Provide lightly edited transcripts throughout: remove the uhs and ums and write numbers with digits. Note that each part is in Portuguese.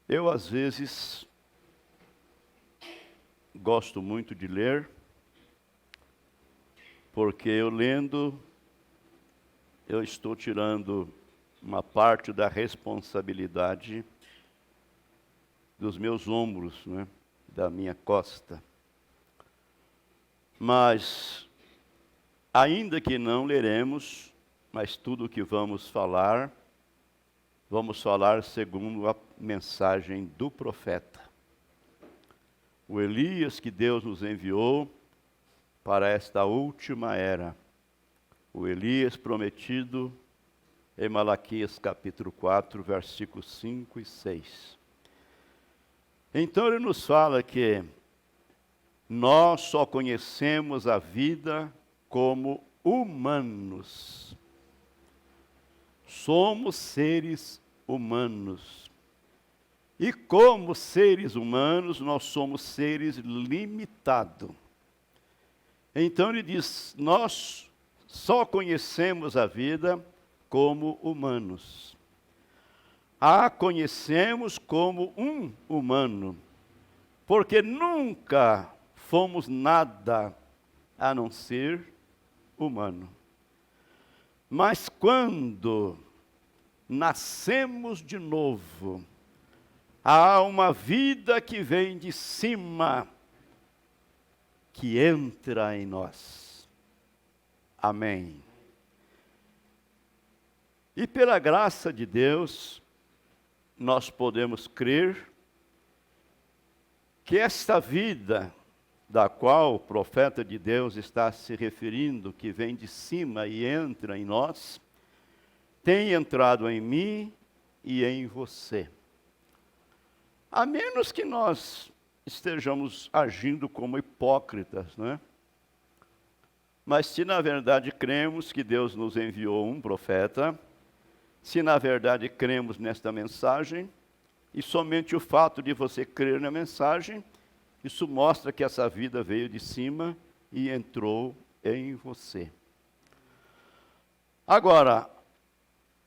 Eu, às vezes, gosto muito de ler, porque eu lendo, eu estou tirando uma parte da responsabilidade dos meus ombros, né? Da minha costa. Mas, ainda que não leremos, mas tudo o que vamos falar segundo a mensagem do profeta. O Elias que Deus nos enviou para esta última era. O Elias prometido em Malaquias capítulo 4, versículos 5 e 6. Então ele nos fala que nós só conhecemos a vida como humanos. Somos seres humanos. E como seres humanos, nós somos seres limitados. Então ele diz, nós só conhecemos a vida como humanos. A conhecemos como um humano, porque nunca fomos nada a não ser humano. Mas quando nascemos de novo, há uma vida que vem de cima, que entra em nós. Amém. E pela graça de Deus, nós podemos crer que esta vida da qual o profeta de Deus está se referindo, que vem de cima e entra em nós, tem entrado em mim e em você. A menos que nós estejamos agindo como hipócritas, não é? Mas se na verdade cremos que Deus nos enviou um profeta, se na verdade cremos nesta mensagem, e somente o fato de você crer na mensagem, isso mostra que essa vida veio de cima e entrou em você. Agora,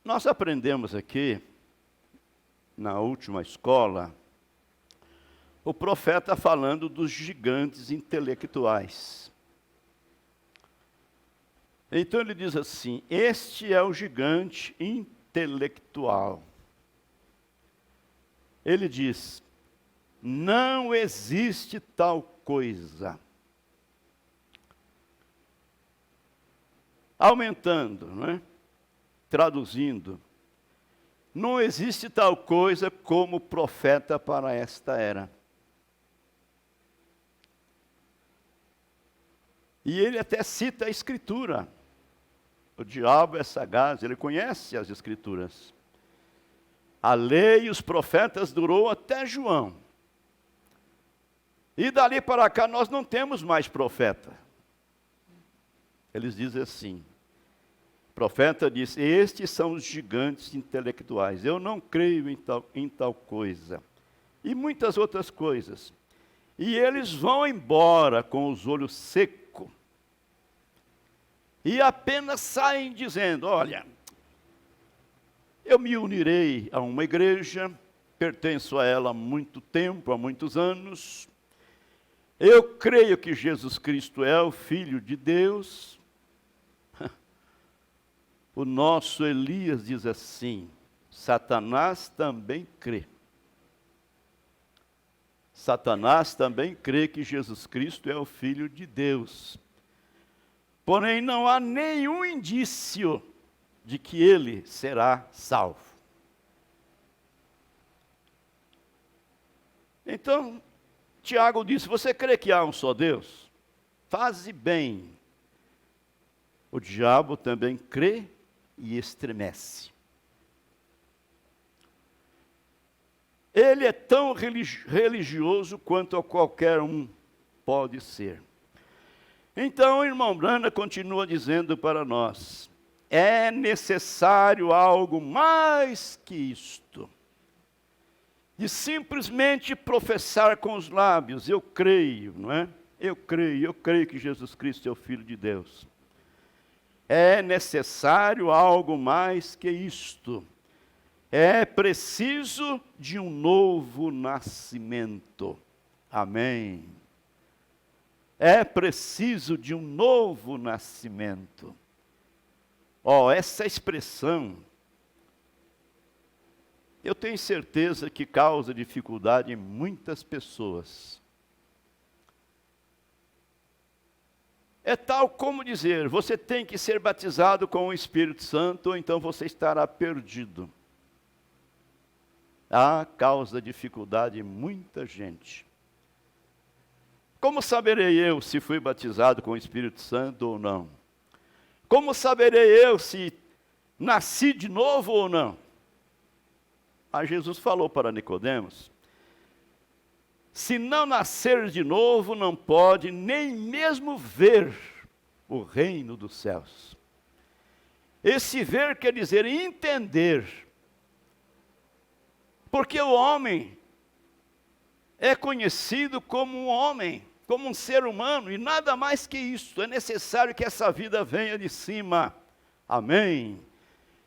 nós aprendemos aqui, na última escola, o profeta falando dos gigantes intelectuais. Então ele diz assim, este é o gigante intelectual. Ele diz, não existe tal coisa. Aumentando, não é? Traduzindo, não existe tal coisa como profeta para esta era. E ele até cita a Escritura. O diabo é sagaz, ele conhece as Escrituras. A lei e os profetas durou até João. E dali para cá nós não temos mais profeta. Eles dizem assim, o profeta diz, estes são os gigantes intelectuais, eu não creio em tal coisa. E muitas outras coisas. E eles vão embora com os olhos secos. E apenas saem dizendo, olha, eu me unirei a uma igreja, pertenço a ela há muito tempo, há muitos anos. Eu creio que Jesus Cristo é o Filho de Deus. O nosso Elias diz assim, Satanás também crê. Satanás também crê que Jesus Cristo é o Filho de Deus. Porém, não há nenhum indício de que ele será salvo. Então, Tiago disse, você crê que há um só Deus? Faze bem. O diabo também crê e estremece. Ele é tão religioso quanto a qualquer um pode ser. Então, o irmão Brana continua dizendo para nós, é necessário algo mais que isto. De simplesmente professar com os lábios, eu creio, não é? Eu creio que Jesus Cristo é o Filho de Deus. É necessário algo mais que isto. É preciso de um novo nascimento. Amém. É preciso de um novo nascimento. Essa expressão, eu tenho certeza que causa dificuldade em muitas pessoas. É tal como dizer, você tem que ser batizado com o Espírito Santo, ou então você estará perdido. Causa dificuldade em muita gente. Como saberei eu se fui batizado com o Espírito Santo ou não? Como saberei eu se nasci de novo ou não? Jesus falou para Nicodemos, se não nascer de novo, não pode nem mesmo ver o reino dos céus. Esse ver quer dizer entender. Porque o homem é conhecido como um homem, como um ser humano, e nada mais que isso. É necessário que essa vida venha de cima. Amém.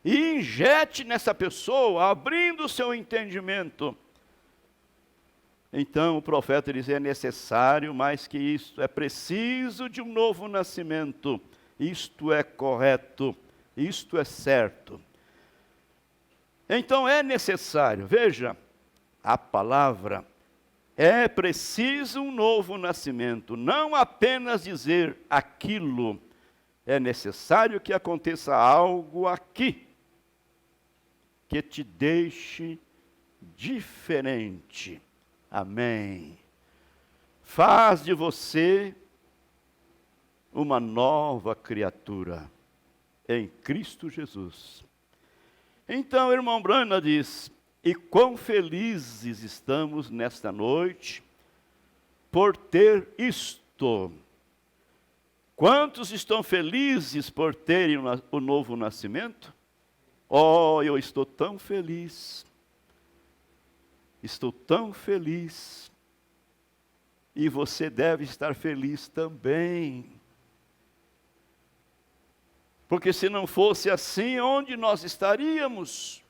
E injete nessa pessoa, abrindo o seu entendimento. Então o profeta diz, é necessário mais que isso, é preciso de um novo nascimento. Isto é correto, isto é certo. Então é necessário, veja, a palavra, é preciso um novo nascimento, não apenas dizer aquilo, é necessário que aconteça algo aqui, que te deixe diferente. Amém. Faz de você uma nova criatura em Cristo Jesus. Então, o irmão Brana diz, e quão felizes estamos nesta noite por ter isto. Quantos estão felizes por terem o novo nascimento? Eu estou tão feliz. Estou tão feliz. E você deve estar feliz também. Porque se não fosse assim, onde nós estaríamos?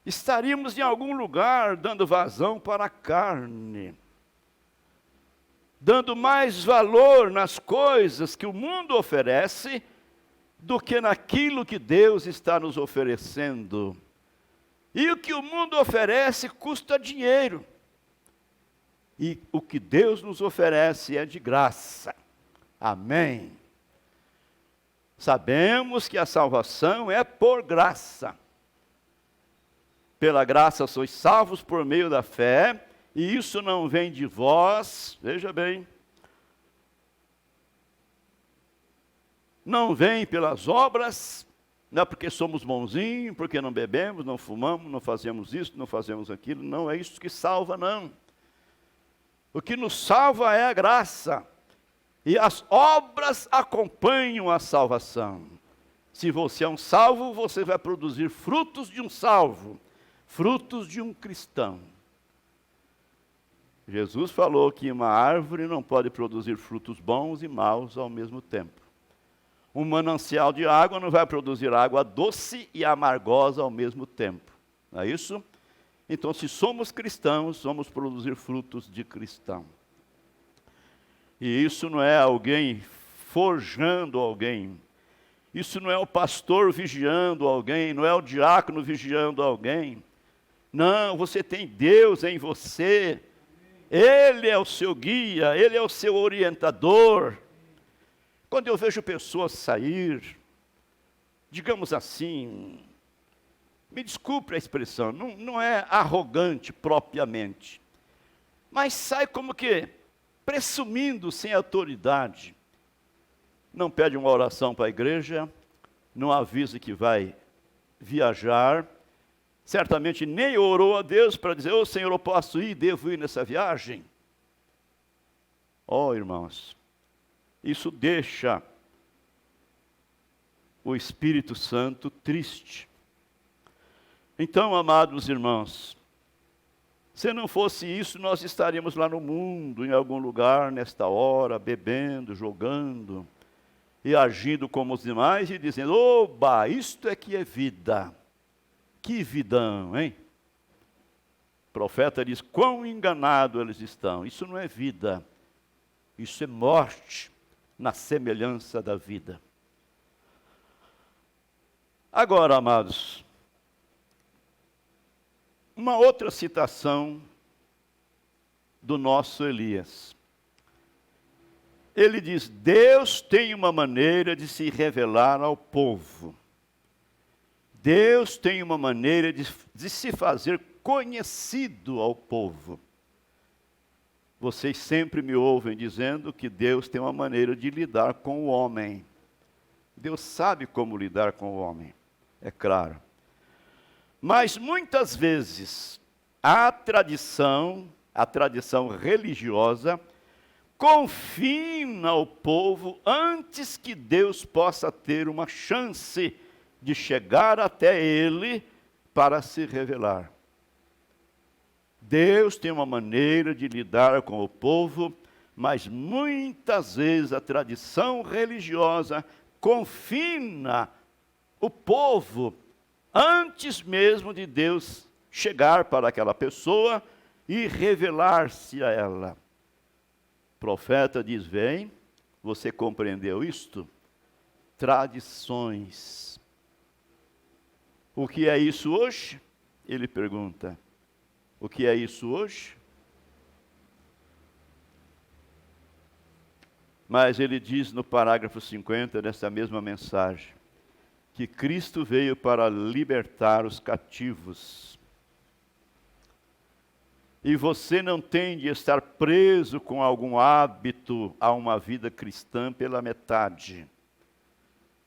Estaríamos em algum lugar dando vazão para a carne, dando mais valor nas coisas que o mundo oferece do que naquilo que Deus está nos oferecendo. E o que o mundo oferece custa dinheiro. E o que Deus nos oferece é de graça. Amém. Sabemos que a salvação é por graça. Pela graça sois salvos por meio da fé, e isso não vem de vós, veja bem, não vem pelas obras, não é porque somos bonzinhos, porque não bebemos, não fumamos, não fazemos isso, não fazemos aquilo, não é isso que salva, não. O que nos salva é a graça, e as obras acompanham a salvação. Se você é um salvo, você vai produzir frutos de um salvo, frutos de um cristão. Jesus falou que uma árvore não pode produzir frutos bons e maus ao mesmo tempo. Um manancial de água não vai produzir água doce e amargosa ao mesmo tempo. Não é isso? Então, se somos cristãos, vamos produzir frutos de cristão. E isso não é alguém forjando alguém. Isso não é o pastor vigiando alguém, não é o diácono vigiando alguém. Não, você tem Deus em você. Ele é o seu guia, Ele é o seu orientador. Quando eu vejo pessoas sair, digamos assim, me desculpe a expressão, não é arrogante propriamente, mas sai como que presumindo sem autoridade. Não pede uma oração para a igreja, não avisa que vai viajar, certamente nem orou a Deus para dizer, Senhor, eu posso ir, devo ir nessa viagem? Irmãos, isso deixa o Espírito Santo triste. Então, amados irmãos, se não fosse isso, nós estaríamos lá no mundo, em algum lugar, nesta hora, bebendo, jogando, e agindo como os demais, e dizendo, isto é que é vida. Que vidão, hein? O profeta diz, quão enganado eles estão. Isso não é vida, isso é morte na semelhança da vida. Agora, amados, uma outra citação do nosso Elias. Ele diz, Deus tem uma maneira de se revelar ao povo. Deus tem uma maneira de se fazer conhecido ao povo. Vocês sempre me ouvem dizendo que Deus tem uma maneira de lidar com o homem. Deus sabe como lidar com o homem, é claro. Mas muitas vezes a tradição religiosa, confina o povo antes que Deus possa ter uma chance de chegar até ele para se revelar. Deus tem uma maneira de lidar com o povo, mas muitas vezes a tradição religiosa confina o povo antes mesmo de Deus chegar para aquela pessoa e revelar-se a ela. O profeta diz, vem, você compreendeu isto? Tradições. O que é isso hoje? Ele pergunta. O que é isso hoje? Mas ele diz no parágrafo 50 dessa mesma mensagem, que Cristo veio para libertar os cativos. E você não tem de estar preso com algum hábito a uma vida cristã pela metade.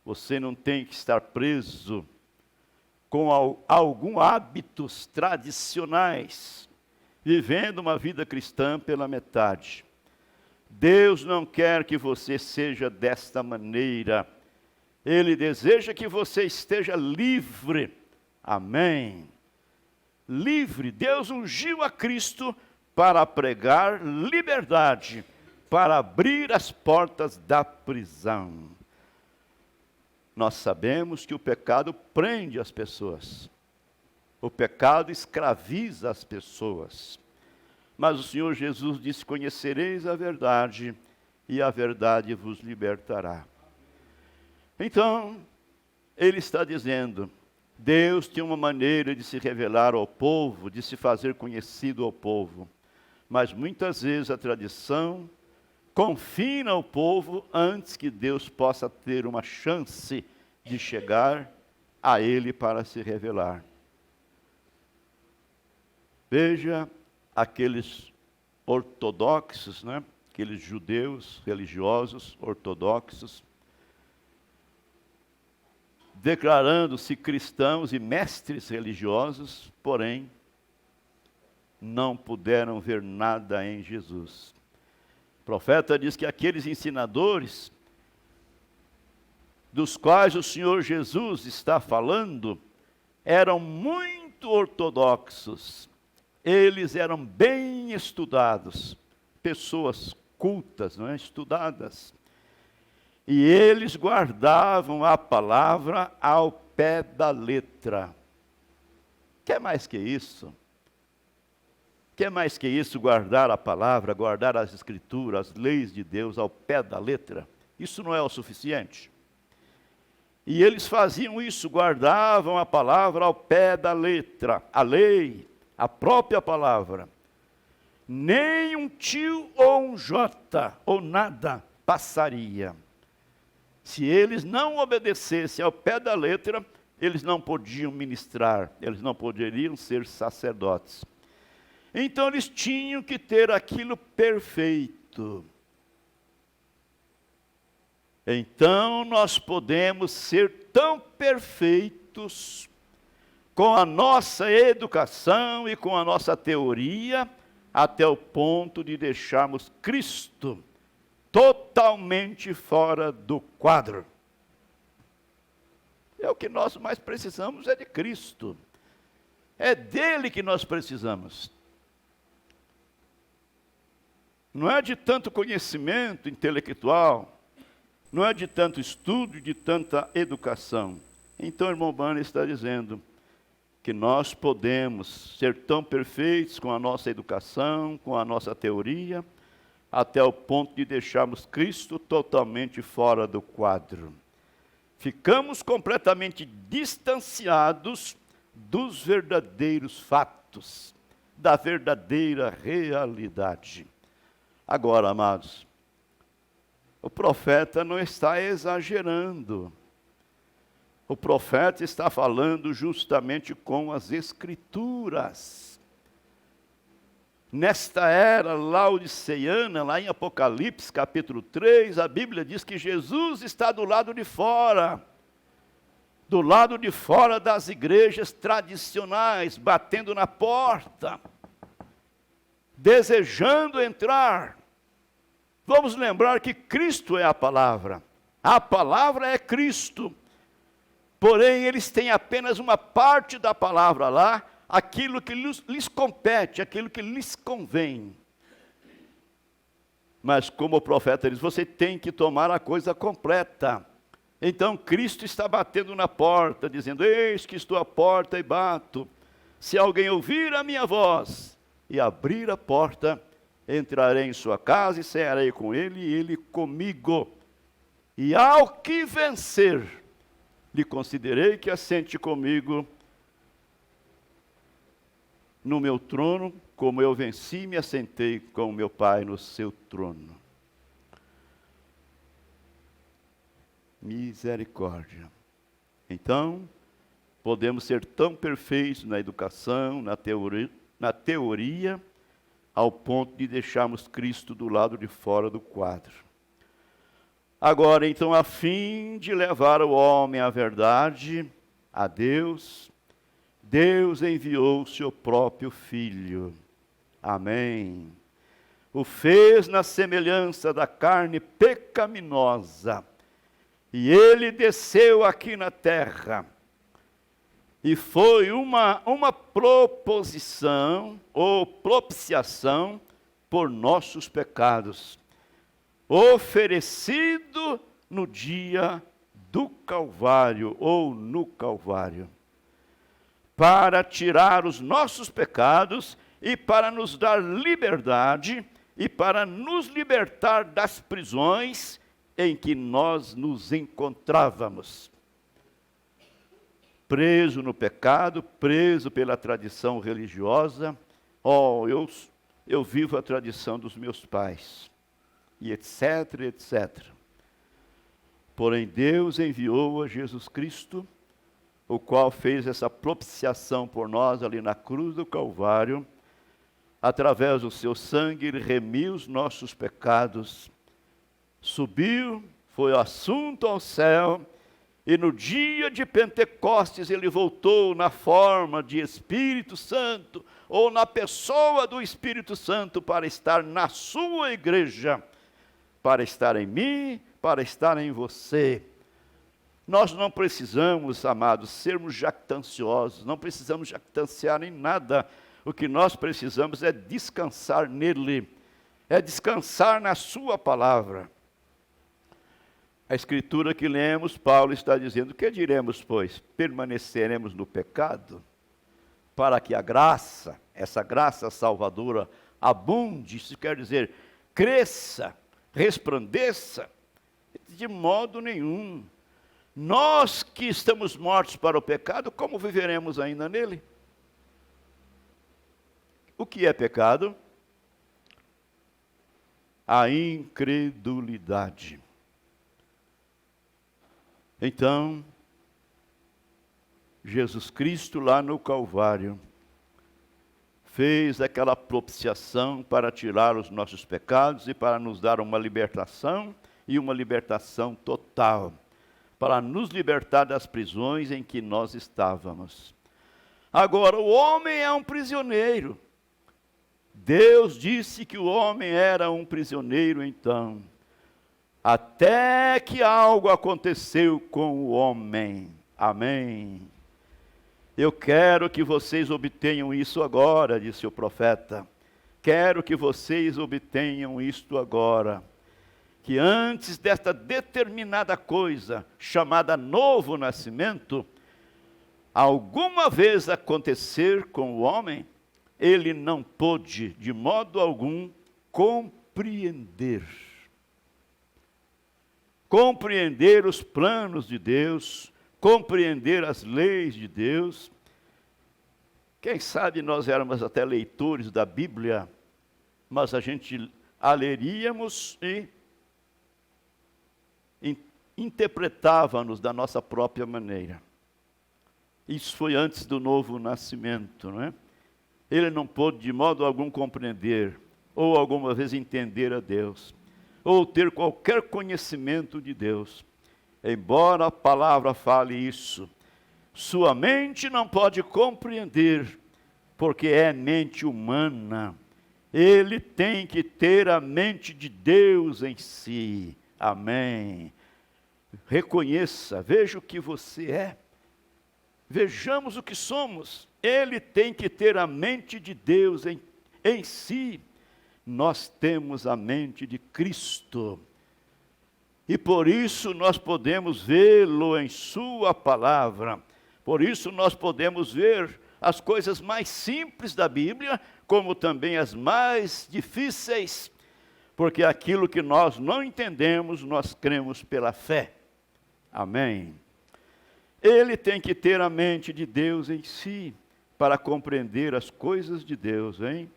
Você não tem que estar preso com alguns hábitos tradicionais, vivendo uma vida cristã pela metade. Deus não quer que você seja desta maneira. Ele deseja que você esteja livre. Amém. Livre. Deus ungiu a Cristo para pregar liberdade, para abrir as portas da prisão. Nós sabemos que o pecado prende as pessoas. O pecado escraviza as pessoas. Mas o Senhor Jesus disse, conhecereis a verdade, e a verdade vos libertará. Então, ele está dizendo, Deus tem uma maneira de se revelar ao povo, de se fazer conhecido ao povo. Mas muitas vezes a tradição confina o povo antes que Deus possa ter uma chance de chegar a ele para se revelar. Veja aqueles ortodoxos, né? Aqueles judeus religiosos ortodoxos, declarando-se cristãos e mestres religiosos, porém, não puderam ver nada em Jesus. O profeta diz que aqueles ensinadores, dos quais o Senhor Jesus está falando, eram muito ortodoxos. Eles eram bem estudados, pessoas cultas, não é? Estudadas. E eles guardavam a palavra ao pé da letra. Quer mais que isso? Quer mais que isso, guardar a palavra, guardar as escrituras, as leis de Deus ao pé da letra? Isso não é o suficiente. E eles faziam isso, guardavam a palavra ao pé da letra, a lei, a própria palavra. Nem um tio ou um jota, ou nada, passaria. Se eles não obedecessem ao pé da letra, eles não podiam ministrar, eles não poderiam ser sacerdotes. Então eles tinham que ter aquilo perfeito. Então nós podemos ser tão perfeitos com a nossa educação e com a nossa teoria, até o ponto de deixarmos Cristo totalmente fora do quadro. É o que nós mais precisamos, é de Cristo. É dele que nós precisamos. Não é de tanto conhecimento intelectual, não é de tanto estudo, de tanta educação. Então, o irmão Bani está dizendo que nós podemos ser tão perfeitos com a nossa educação, com a nossa teoria, até o ponto de deixarmos Cristo totalmente fora do quadro. Ficamos completamente distanciados dos verdadeiros fatos, da verdadeira realidade. Agora, amados, o profeta não está exagerando. O profeta está falando justamente com as Escrituras. Nesta era laodiceiana, lá em Apocalipse capítulo 3, a Bíblia diz que Jesus está do lado de fora das igrejas tradicionais, batendo na porta, desejando entrar. Vamos lembrar que Cristo é a palavra é Cristo, porém eles têm apenas uma parte da palavra lá, aquilo que lhes compete, aquilo que lhes convém. Mas como o profeta diz, você tem que tomar a coisa completa. Então Cristo está batendo na porta, dizendo, eis que estou à porta e bato. Se alguém ouvir a minha voz e abrir a porta, entrarei em sua casa e cearei com ele e ele comigo. E ao que vencer, lhe considerei que assente comigo no meu trono, como eu venci e me assentei com o meu Pai no seu trono. Misericórdia. Então, podemos ser tão perfeitos na educação, na teoria, ao ponto de deixarmos Cristo do lado de fora do quadro. Agora, então, a fim de levar o homem à verdade, a Deus, Deus enviou o seu próprio Filho. Amém. O fez na semelhança da carne pecaminosa. E ele desceu aqui na terra. E foi uma proposição, ou propiciação, por nossos pecados. Oferecido no dia do Calvário, ou no Calvário. Para tirar os nossos pecados e para nos dar liberdade e para nos libertar das prisões em que nós nos encontrávamos. Preso no pecado, preso pela tradição religiosa. Eu vivo a tradição dos meus pais, e etc, etc. Porém, Deus enviou a Jesus Cristo, o qual fez essa propiciação por nós ali na cruz do Calvário. Através do seu sangue, ele remiu os nossos pecados, subiu, foi assunto ao céu, e no dia de Pentecostes ele voltou na forma de Espírito Santo, ou na pessoa do Espírito Santo, para estar na sua igreja, para estar em mim, para estar em você. Nós não precisamos, amados, sermos jactanciosos, não precisamos jactanciar em nada. O que nós precisamos é descansar nele, é descansar na sua palavra. A escritura que lemos, Paulo está dizendo, que diremos, pois? Permaneceremos no pecado? Para que a graça, essa graça salvadora, abunde, isso quer dizer, cresça, resplandeça? De modo nenhum. Nós que estamos mortos para o pecado, como viveremos ainda nele? O que é pecado? A incredulidade. Então, Jesus Cristo lá no Calvário fez aquela propiciação para tirar os nossos pecados e para nos dar uma libertação, e uma libertação total, para nos libertar das prisões em que nós estávamos. Agora, o homem é um prisioneiro. Deus disse que o homem era um prisioneiro então, até que algo aconteceu com o homem. Amém. Eu quero que vocês obtenham isso agora, disse o profeta. Quero que vocês obtenham isto agora. Que antes desta determinada coisa, chamada novo nascimento, alguma vez acontecer com o homem, ele não pôde, de modo algum, compreender os planos de Deus, compreender as leis de Deus. Quem sabe nós éramos até leitores da Bíblia, mas a gente a leríamos e interpretávamos da nossa própria maneira. Isso foi antes do novo nascimento, não é? Ele não pôde de modo algum compreender, ou alguma vez entender a Deus, ou ter qualquer conhecimento de Deus. Embora a palavra fale isso, sua mente não pode compreender, porque é mente humana. Ele tem que ter a mente de Deus em si. Amém. Reconheça, veja o que você é. Vejamos o que somos. Ele tem que ter a mente de Deus em si. Nós temos a mente de Cristo. E por isso nós podemos vê-lo em sua palavra. Por isso nós podemos ver as coisas mais simples da Bíblia, como também as mais difíceis, porque aquilo que nós não entendemos, nós cremos pela fé. Amém. Ele tem que ter a mente de Deus em si, para compreender as coisas de Deus, hein?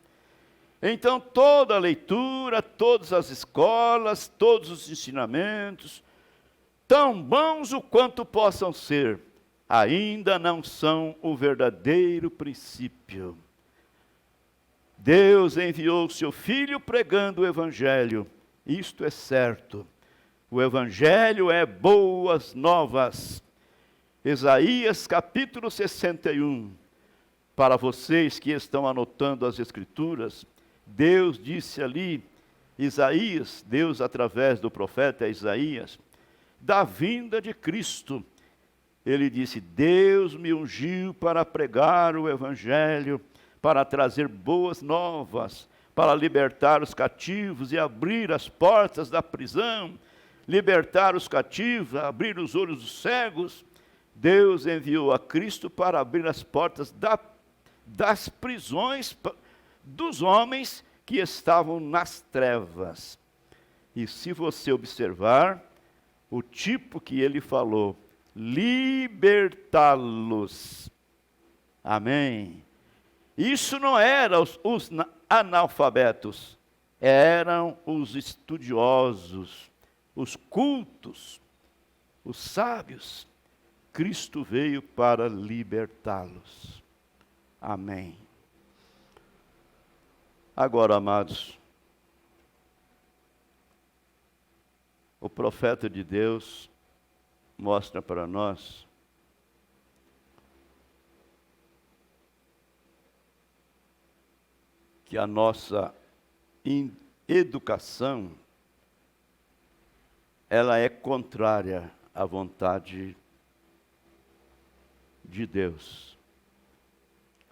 Então, toda a leitura, todas as escolas, todos os ensinamentos, tão bons o quanto possam ser, ainda não são o verdadeiro princípio. Deus enviou o seu Filho pregando o Evangelho. Isto é certo. O Evangelho é boas novas. Isaías capítulo 61. Para vocês que estão anotando as Escrituras, Deus disse ali, Isaías, Deus através do profeta Isaías, da vinda de Cristo. Ele disse, Deus me ungiu para pregar o Evangelho, para trazer boas novas, para libertar os cativos e abrir as portas da prisão, libertar os cativos, abrir os olhos dos cegos. Deus enviou a Cristo para abrir as portas das prisões dos homens que estavam nas trevas. E se você observar o tipo que ele falou, libertá-los. Amém. Isso não eram os analfabetos, eram os estudiosos, os cultos, os sábios. Cristo veio para libertá-los. Amém. Agora, amados, o profeta de Deus mostra para nós que a nossa educação, ela é contrária à vontade de Deus.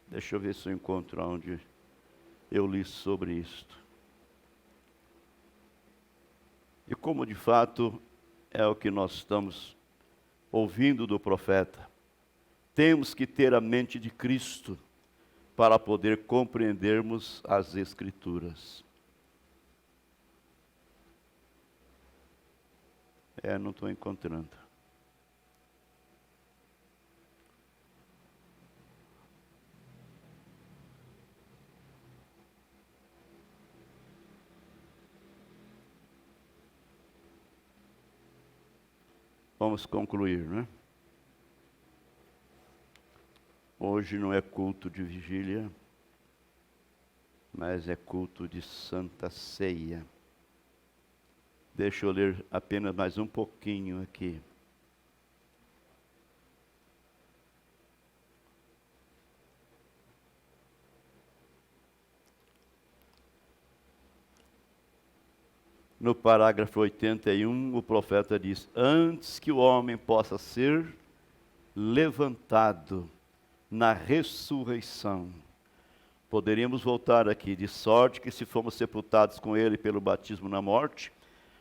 Deixa eu ver se eu encontro onde eu li sobre isto. E como de fato é o que nós estamos ouvindo do profeta, temos que ter a mente de Cristo para poder compreendermos as Escrituras. Não estou encontrando. Vamos concluir, né? Hoje não é culto de vigília, mas é culto de Santa Ceia. Deixa eu ler apenas mais um pouquinho aqui. No parágrafo 81, o profeta diz, antes que o homem possa ser levantado na ressurreição. Poderíamos voltar aqui, de sorte que se fomos sepultados com ele pelo batismo na morte,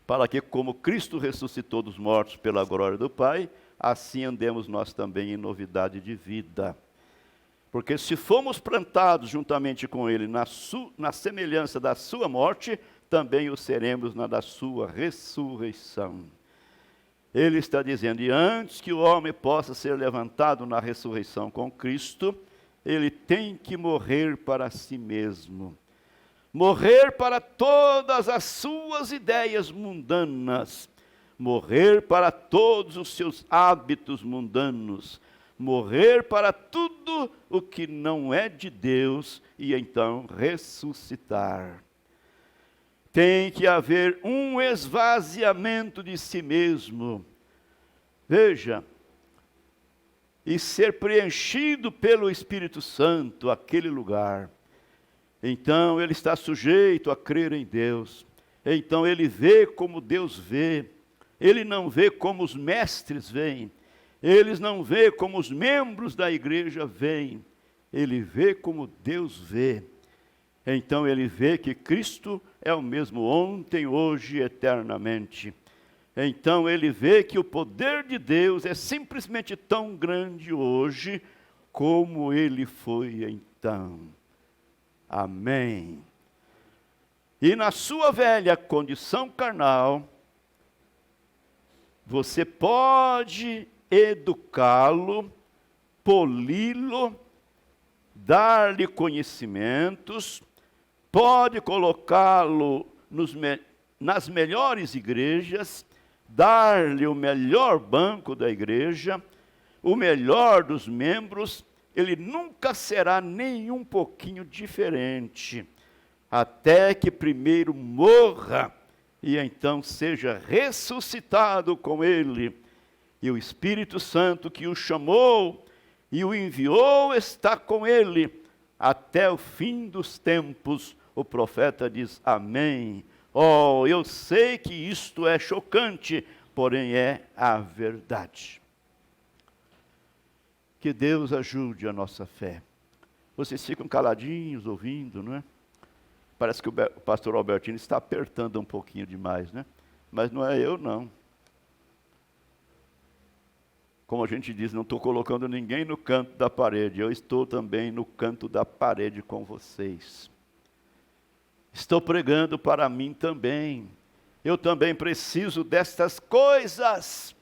para que, como Cristo ressuscitou dos mortos pela glória do Pai, assim andemos nós também em novidade de vida. Porque se fomos plantados juntamente com ele na semelhança da sua morte, também o seremos na da sua ressurreição. Ele está dizendo, e antes que o homem possa ser levantado na ressurreição com Cristo, ele tem que morrer para si mesmo. Morrer para todas as suas ideias mundanas. Morrer para todos os seus hábitos mundanos. Morrer para tudo o que não é de Deus e então ressuscitar. Tem que haver um esvaziamento de si mesmo. Veja, e ser preenchido pelo Espírito Santo aquele lugar. Então ele está sujeito a crer em Deus. Então ele vê como Deus vê. Ele não vê como os mestres veem. Eles não vê como os membros da igreja veem. Ele vê como Deus vê. Então ele vê que Cristo é o mesmo ontem, hoje e eternamente. Então ele vê que o poder de Deus é simplesmente tão grande hoje como ele foi então. Amém. E na sua velha condição carnal, você pode educá-lo, poli-lo, dar-lhe conhecimentos, pode colocá-lo nas melhores igrejas, dar-lhe o melhor banco da igreja, o melhor dos membros, ele nunca será nem um pouquinho diferente, até que primeiro morra e então seja ressuscitado com ele. E o Espírito Santo que o chamou e o enviou está com ele até o fim dos tempos. O profeta diz amém. Oh, eu sei que isto é chocante, porém é a verdade. Que Deus ajude a nossa fé. Vocês ficam caladinhos, ouvindo, não é? Parece que o pastor Albertino está apertando um pouquinho demais, né? Mas não é eu, não. Como a gente diz, não estou colocando ninguém no canto da parede. Eu estou também no canto da parede com vocês. Estou pregando para mim também. Eu também preciso destas coisas.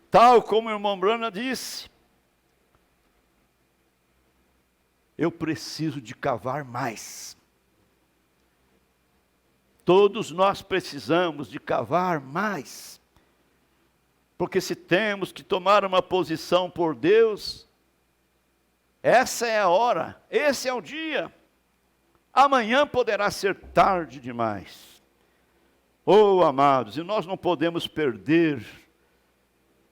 Tal como o irmão Brana disse. Eu preciso de cavar mais. Todos nós precisamos de cavar mais. Porque se temos que tomar uma posição por Deus, essa é a hora, esse é o dia. Amanhã poderá ser tarde demais. Oh, amados, e nós não podemos perder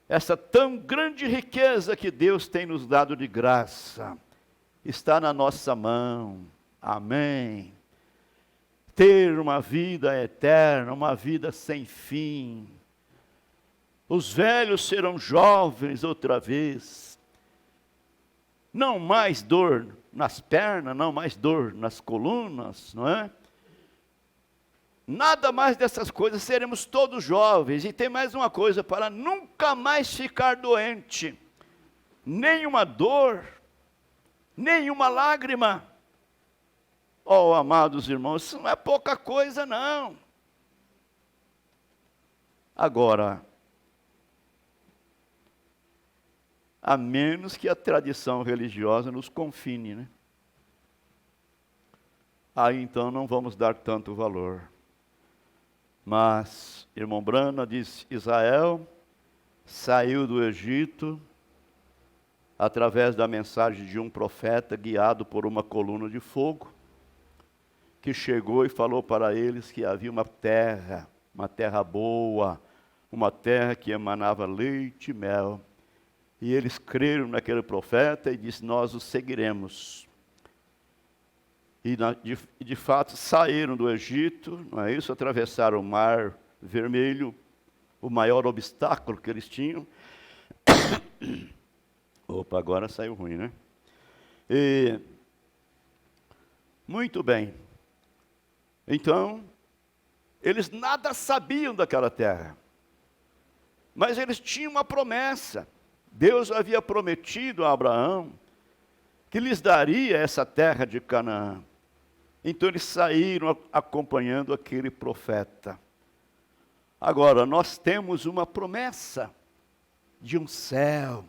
essa tão grande riqueza que Deus tem nos dado de graça. Está na nossa mão. Amém. Ter uma vida eterna, uma vida sem fim. Os velhos serão jovens outra vez. Não mais dor nas pernas, não mais dor nas colunas, não é? Nada mais dessas coisas, seremos todos jovens. E tem mais uma coisa, para nunca mais ficar doente. Nenhuma dor, nenhuma lágrima. Oh, amados irmãos, isso não é pouca coisa, não. Agora, a menos que a tradição religiosa nos confine, né? Aí então não vamos dar tanto valor. Mas, irmão Brana diz, Israel saiu do Egito através da mensagem de um profeta guiado por uma coluna de fogo, que chegou e falou para eles que havia uma terra boa, uma terra que emanava leite e mel. E eles creram naquele profeta e disse, nós o seguiremos. E de fato saíram do Egito, não é isso? Atravessaram o Mar Vermelho, o maior obstáculo que eles tinham. Opa, agora saiu ruim, né? E, muito bem. Então, eles nada sabiam daquela terra. Mas eles tinham uma promessa. Deus havia prometido a Abraão que lhes daria essa terra de Canaã. Então eles saíram acompanhando aquele profeta. Agora, nós temos uma promessa de um céu,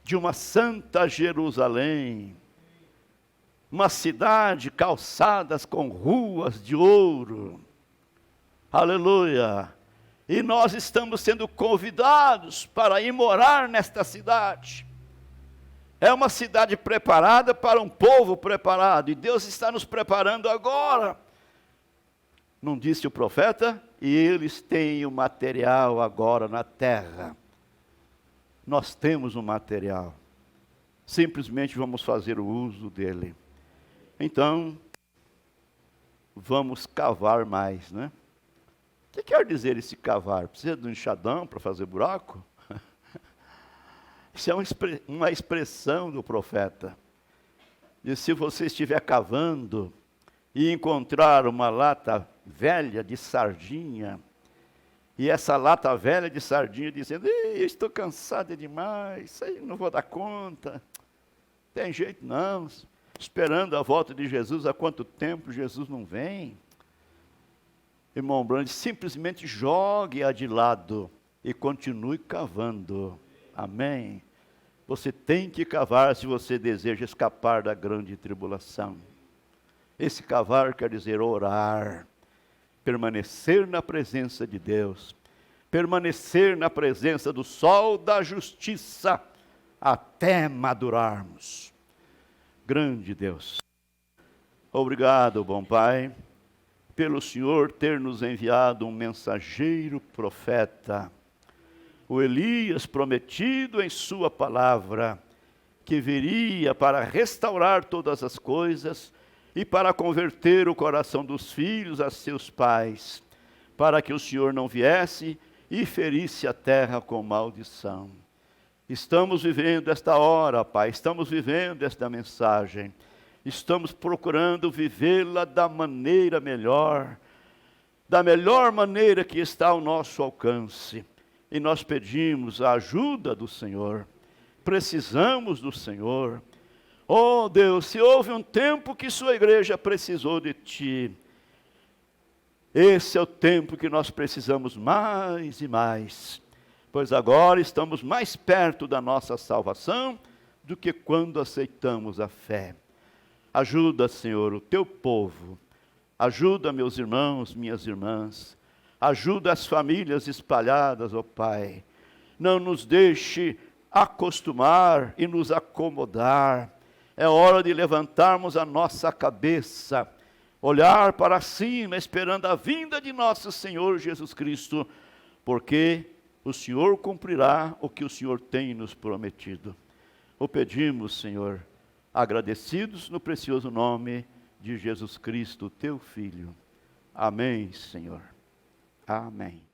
de uma santa Jerusalém, uma cidade calçadas com ruas de ouro. Aleluia! E nós estamos sendo convidados para ir morar nesta cidade. É uma cidade preparada para um povo preparado, e Deus está nos preparando agora. Não disse o profeta? E eles têm o material agora na terra. Nós temos o material. Simplesmente vamos fazer o uso dele. Então, vamos cavar mais, né? O que quer dizer esse cavar? Precisa de um enxadão para fazer buraco? Isso é uma expressão do profeta. E se você estiver cavando e encontrar uma lata velha de sardinha, e essa lata velha de sardinha dizendo: eu estou cansada demais, isso aí não vou dar conta, tem jeito não, esperando a volta de Jesus, há quanto tempo Jesus não vem? Irmão Brandt, simplesmente jogue-a de lado e continue cavando. Amém? Você tem que cavar se você deseja escapar da grande tribulação. Esse cavar quer dizer orar, permanecer na presença de Deus, permanecer na presença do sol da justiça, até madurarmos. Grande Deus. Obrigado, bom Pai, pelo Senhor ter nos enviado um mensageiro profeta, o Elias prometido em sua palavra, que viria para restaurar todas as coisas e para converter o coração dos filhos a seus pais, para que o Senhor não viesse e ferisse a terra com maldição. Estamos vivendo esta hora, Pai, estamos vivendo esta mensagem, estamos procurando vivê-la da maneira melhor, da melhor maneira que está ao nosso alcance. E nós pedimos a ajuda do Senhor, precisamos do Senhor. Oh Deus, se houve um tempo que sua igreja precisou de Ti, esse é o tempo que nós precisamos mais e mais, pois agora estamos mais perto da nossa salvação do que quando aceitamos a fé. Ajuda, Senhor, o Teu povo, ajuda meus irmãos, minhas irmãs, ajuda as famílias espalhadas, ó Pai. Não nos deixe acostumar e nos acomodar. É hora de levantarmos a nossa cabeça, olhar para cima, esperando a vinda de nosso Senhor Jesus Cristo, porque o Senhor cumprirá o que o Senhor tem nos prometido. O pedimos, Senhor, agradecidos no precioso nome de Jesus Cristo, Teu Filho. Amém, Senhor. Amém.